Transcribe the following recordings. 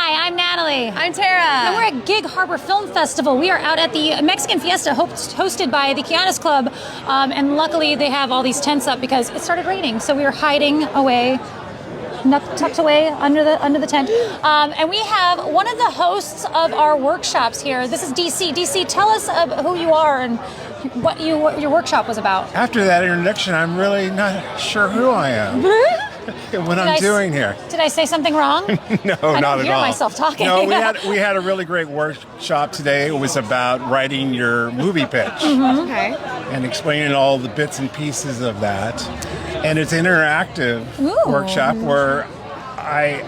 Hi, I'm Natalie. I'm Tara. And we're at Gig Harbor Film Festival. We are out at the Mexican Fiesta hosted by the Kianas Club. And luckily they have all these tents up because it started raining. So we were hiding away, tucked away under the tent. And we have one of the hosts of our workshops here. This is DC. DC, tell us who you are and what your workshop was about. After that introduction, I'm really not sure who I am. What I'm doing here. Did I say something wrong? No, I not at all. don't hear myself talking. No, we had a really great workshop today. It was about writing your movie pitch. Okay. And explaining all the bits and pieces of that. And it's an interactive workshop where I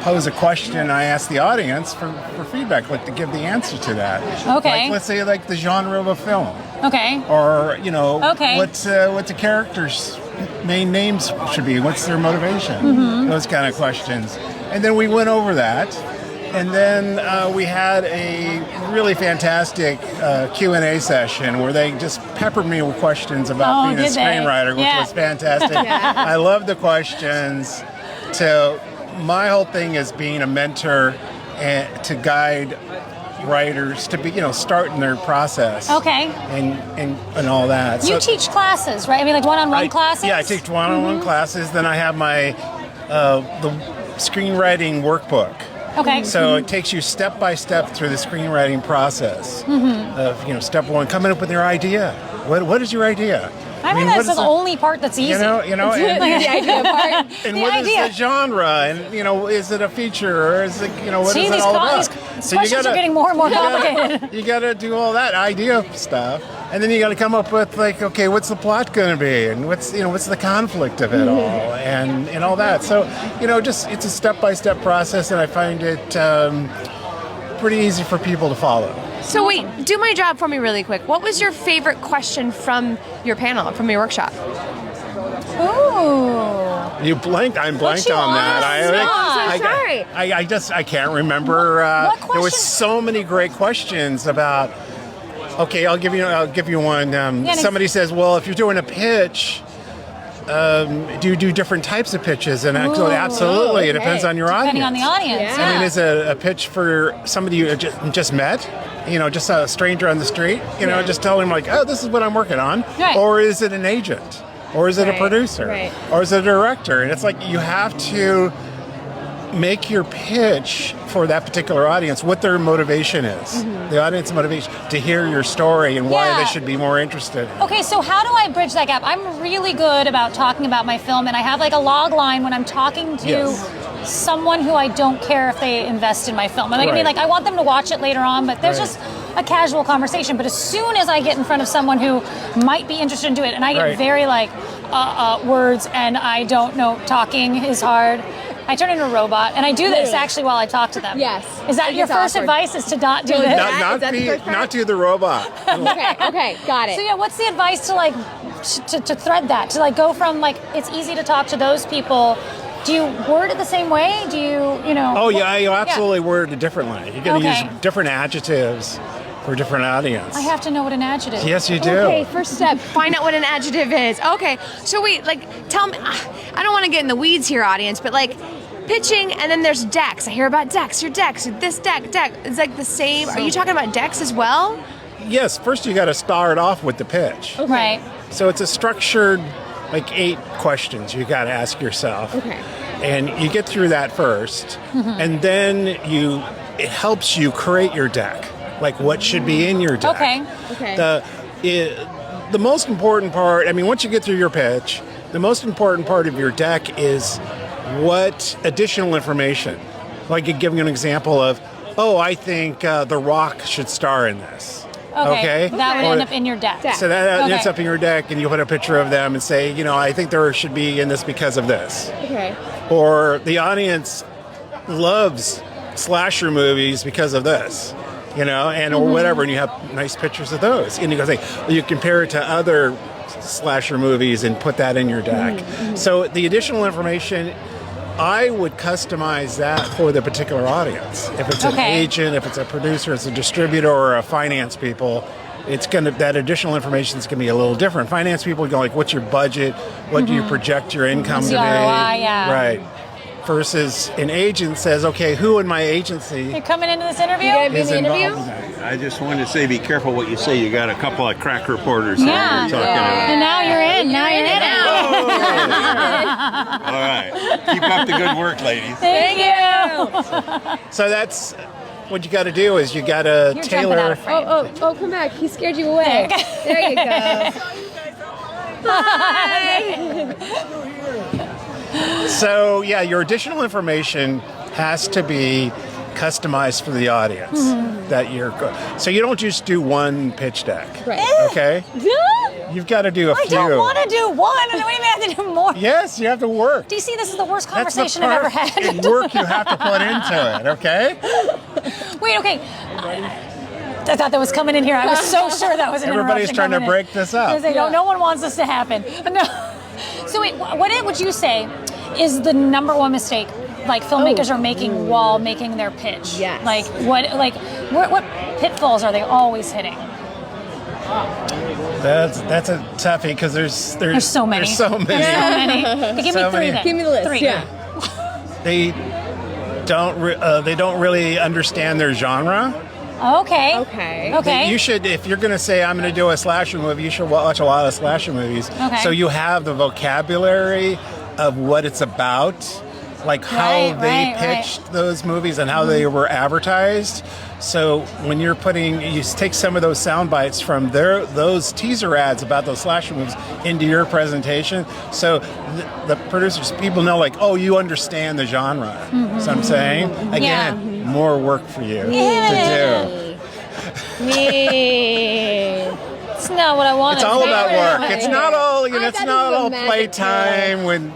pose a question. I ask the audience for feedback, like to give the answer to that. Okay. Like, let's say like the genre of a film. Okay. Or what the characters' main names should be. What's their motivation? Those kind of questions. And then we went over that. And then we had a really fantastic Q&A session where they just peppered me with questions about being a screenwriter, which was fantastic. I love the questions. My whole thing is being a mentor and to guide writers to be, start in their process. Okay. And all that. You teach classes, right? I mean, like one-on-one classes? Yeah, I teach one-on-one classes. Then I have my the screenwriting workbook. Okay. So it takes you step by step through the screenwriting process of, step one, coming up with your idea. What is your idea? I mean, that's the only part that's easy. And the idea part. And what is the genre? And, is it a feature or is it, what is it all about? These questions are getting more and more complicated. You got to do all that idea stuff. And then you got to come up with okay, what's the plot going to be? And what's the conflict of it all? And all that. So, it's a step-by-step process and I find it pretty easy for people to follow. So wait, do my job for me really quick. What was your favorite question from your panel, from your workshop? Ooh. You blanked. I'm blanked on that. I'm so sorry. I can't remember. There was so many great questions about. Okay, I'll give you one. Somebody says, well, if you're doing a pitch, do you do different types of pitches? And absolutely, it depends on your audience. Depending on the audience. I mean, is a pitch for somebody you just met? Just a stranger on the street? Just tell him oh, this is what I'm working on. Right. Or is it an agent? Or is it a producer? Right. Or is it a director? And it's you have to make your pitch for that particular audience, what their motivation is. The audience motivation to hear your story and why they should be more interested. Okay, so how do I bridge that gap? I'm really good about talking about my film, and I have a log line when I'm talking to someone who I don't care if they invest in my film. I mean, I want them to watch it later on, but there's just a casual conversation. But as soon as I get in front of someone who might be interested in it, and I get very words, and I don't know, talking is hard. I turn into a robot, and I do this actually while I talk to them. Yes. Is that your first advice? Is to not do this? Not do the robot. Okay, got it. So what's the advice to thread that? To go from it's easy to talk to those people. Do you word it the same way? Do you Oh yeah, you absolutely word it differently. You're going to use different adjectives for different audience. I have to know what an adjective is. Yes, you do. Okay, first step, find out what an adjective is. Okay, so wait, tell me, I don't want to get in the weeds here, audience, but pitching, and then there's decks. I hear about decks, your decks, this deck. It's the same. Are you talking about decks as well? Yes, first you got to start off with the pitch. Okay. Right. So it's a structured 8 questions you got to ask yourself. Okay. And you get through that first, and then it helps you create your deck. What should be in your deck. Okay. The most important part, once you get through your pitch, the most important part of your deck is what additional information. I could give you an example of, I think The Rock should star in this. Okay. That would end up in your deck. So that ends up in your deck, and you put a picture of them and say, I think there should be in this because of this. Okay. Or the audience loves slasher movies because of this. Or whatever, and you have nice pictures of those. And you compare it to other slasher movies and put that in your deck. So the additional information, I would customize that for the particular audience. If it's an agent, if it's a producer, it's a distributor, or a finance people, that additional information is going to be a little different. Finance people go what's your budget? What do you project your income to be? ROI, Right. versus an agent says, okay, who in my You're agency coming into this interview? is involved in that? I just wanted to say, be careful what you say. You got a couple of crack reporters here Yeah. you're talking about. And now you're in. Now you're in. All right. Keep up the good work, ladies. Thank you. So that's what you got to do is you got to You're jumping out tailor. of frame. Oh, come back. He scared you away. There you go. So yeah, your additional information has to be customized for the audience that you're. So you don't just do one pitch deck, Right. okay? You've got to do a I few. don't want to do one. I don't even have to do more. Yes, you have to work. Do you see this is the worst That's the conversation I've ever had? perfect work you have to put into it, okay? Wait, okay. I thought that was coming in here. I was so sure that was an Everybody's interruption trying to coming in. break this up. Because they don't- No one wants this to happen. No. So wait, what would you say is the number one mistake like filmmakers are making while making their pitch? Yes. Like what pitfalls are they always hitting? That's a toughie because there's so many. There's so many. So many. Okay, give So me three many. then. Give me the list. Three. Yeah. They don't really understand their genre. Okay. Okay. You should, if you're going to say I'm going to do a slasher movie, you should watch a lot of slasher movies. Okay. So you have the vocabulary of what it's about, like how they pitched those movies and how they were advertised. So when you're you take some of those sound bites from those teaser ads about those slasher movies into your presentation. So the producers, people know, like, oh, you understand the genre. So I'm saying, again, more work for you to do. It's not what I wanted. It's all about work. Right. It's not all, I it's thought not this was all a magic playtime when,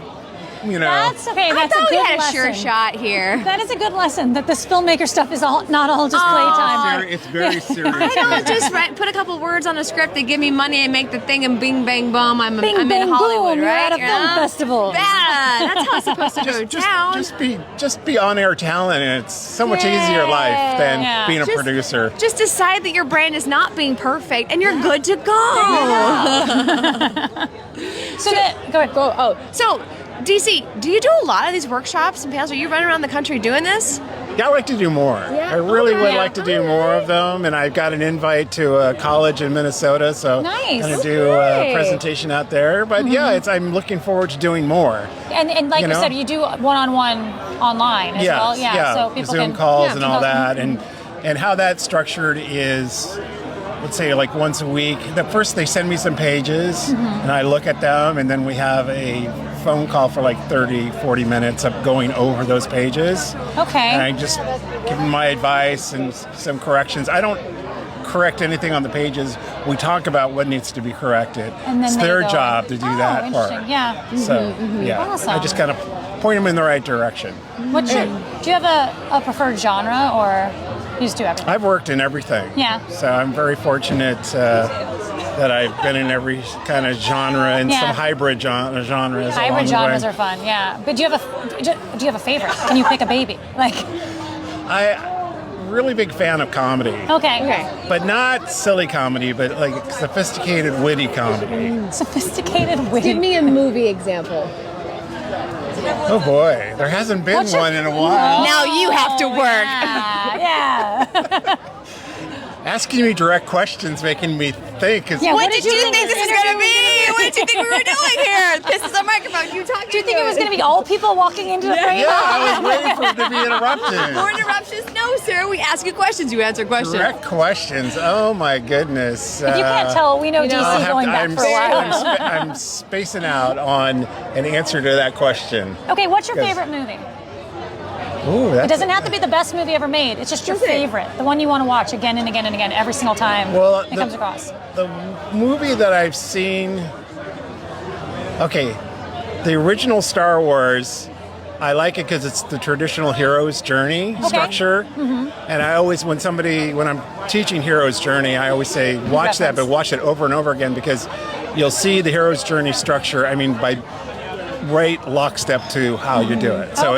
That's okay. I That's thought a we good had a lesson. sure shot here. That is a good lesson. That this filmmaker stuff is not all just playtime. It's very serious. I don't just put a couple words on a script, they give me money, and make the thing, and bing, bang, boom, I'm Bing, in bang, Hollywood, boom, right? you're at a film festival. Yeah, that's how it's supposed to go down. just be on-air talent, and it's so much easier life than Yeah. being a Just- producer. Just decide that your brand is not being perfect, and you're good to go. Go ahead. So, DC, do you do a lot of these workshops and panels? Are you running around the country doing this? Yeah, I'd like to do more. I really would like to do more of them, and I've got an invite to a college in Minnesota, so Nice. I'm going to do a presentation out there. But yeah, I'm looking forward to doing more. And like you know? said, you do one-on-one online as well. Yeah. So people Zoom can calls and all that, Mhm. and how that's structured is, let's say, like once a week. First they send me some pages, and I look at them, and then we have a phone call for like 30, 40 minutes of going over those pages. Okay. And I just give them my advice and some corrections. I don't correct anything on the pages. We talk about what needs to be corrected. And then it's they their go, job to do that part. interesting. Yeah. So, yeah, Awesome. I just kind of point them in the right direction. What's your? Do you have a preferred genre, or you just do everything? I've worked in everything. Yeah. So I'm very fortunate that I've been in every kind of genre and some hybrid genres. Hybrid genres are fun. Yeah. But do you have a favorite? Can you pick a baby? Like. I'm really big fan of comedy. Okay. But not silly comedy, but like sophisticated, witty comedy. Sophisticated witty. Give me a movie example. Oh boy, there hasn't been one in a while. Now you have to work. Yeah. Asking me direct questions making me think. Yeah, What did you think this was going to be? What did you think we were doing here? This is a microphone. You talking. Do you think it was going to be all people walking into the frame? Yeah, I was waiting for it to be interrupted. More interruptions? No, sir. We ask you questions. You answer questions. Direct questions. Oh my goodness. If you can't tell, we know DC going back for a while. I'm spacing out on an answer to that question. Okay, what's your Yes. favorite movie? Ooh, It doesn't have to be the best movie ever made. It's just your favorite, the one you want to watch again and again and again every single time it comes across. The movie that I've seen, okay, the original Star Wars, I like it because it's the traditional hero's journey structure. And I always, when I'm teaching hero's journey, I always say, watch that, but watch it over and over again because you'll see the hero's journey structure, by right lockstep to how you do it. So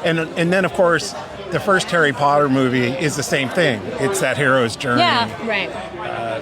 and then of course the first Harry Potter movie is the same thing. It's that hero's journey. Yeah. Right.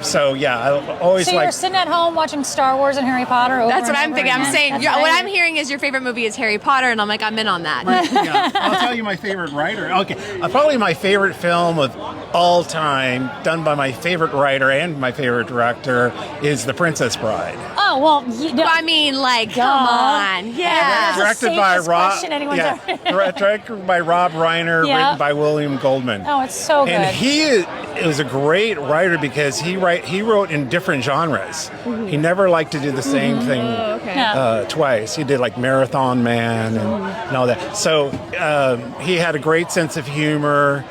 So yeah, I always So like. you're sitting at home watching Star Wars and Harry Potter over That's what and I'm over thinking. I'm again. saying, That's what I'm hearing is your favorite movie is Harry Potter, and I'm like, I'm in on that. Yeah, I'll tell you my favorite writer. Okay, probably my favorite film of all time, done by my favorite writer and my favorite director, is The Princess Bride. Oh, well, I mean, like, come on. Yeah. That's the Directed by safest Rob. question anyone's ever- Directed by Rob Reiner, Yeah. written by William Goldman. Oh, it's so good. And he is a great writer because he wrote in different genres. He never liked to do the same thing Yeah. twice. He did like Marathon Man and all that. So he had a great sense of humor.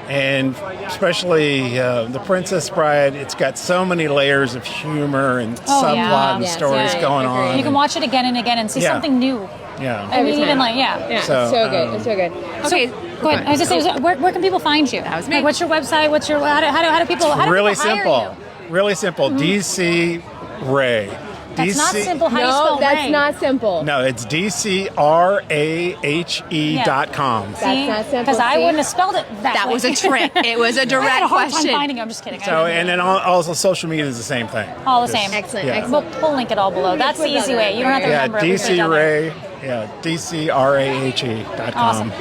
And especially The Princess Bride, it's got so many layers of humor and subplot and Yes, stories yeah, going agreed. on. You can watch it again and again and see Yeah. something new. Yeah. I mean, time. even like, Yeah, So, it's so good. It's so good. Okay, Go ahead. I was just saying, where can people find you? That was me. Like, what's your website? What's your how do people really people hire simple. you? Really simple. DC Rahe. That's not simple. How do you No, spell that's Rahe? not simple. No, it's DCRAHE.com. See? not simple, Because I see? wouldn't have spelled it that That way. was a trick. It was a I had direct a hard question. time finding it. I'm just kidding. So, and then also social media is the same thing. all the same. Excellent, Yeah. excellent. We'll link it all below. That's the easy way. You don't have to Yeah, remember everything. DC Rahe. Yeah, DCRAHE.com.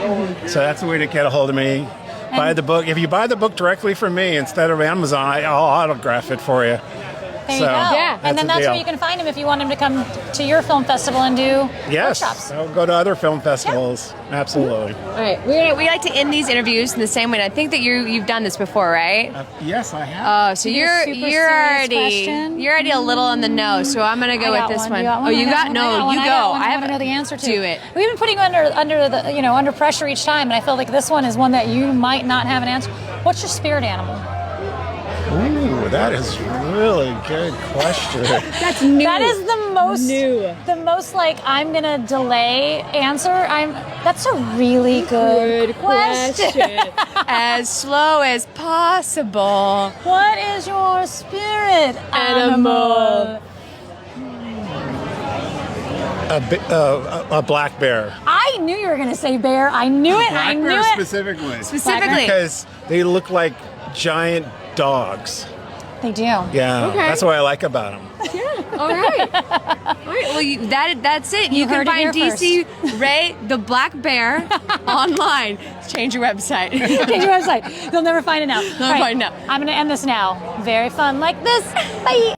So that's the way to get a hold of me. Buy the book. If you buy the book directly from me instead of Amazon, I'll autograph it for you. There So, you go. yeah, And then that's a that's where deal. you can find him if you want him to come to your film festival and do Yes, workshops. I'll go to other film festivals. Absolutely. All right, we like to end these interviews in the same way. And I think that you've done this before, right? Yes, I have. Oh, so Can you you're do a super you're serious already question? you're already a little on the nose. So I'm gonna go I with got this one. one. You got one? Oh, you I got one. no. I got one. You I go. got one. I I have want to know the answer to Do it. We've been putting you under the under pressure each time, and I feel like this one is one that you might not have an answer. What's your spirit animal? Ooh, that is really good question. That's new. That is the most like I'm gonna delay answer. That's a really good question. As slow as possible. What is your spirit Animal. A black bear. I knew you were gonna say bear. I knew it. I Black knew bear it. specifically. Specifically. Because they look like giant dogs. They do. Yeah, Okay. that's what I like about them. All right. All right. Well, that's it. You can heard it find here DC Rahe the Black Bear online. Change your website. Change your website. You'll never find it now. Never find it now. I'm gonna end this now. Very fun like this. Bye.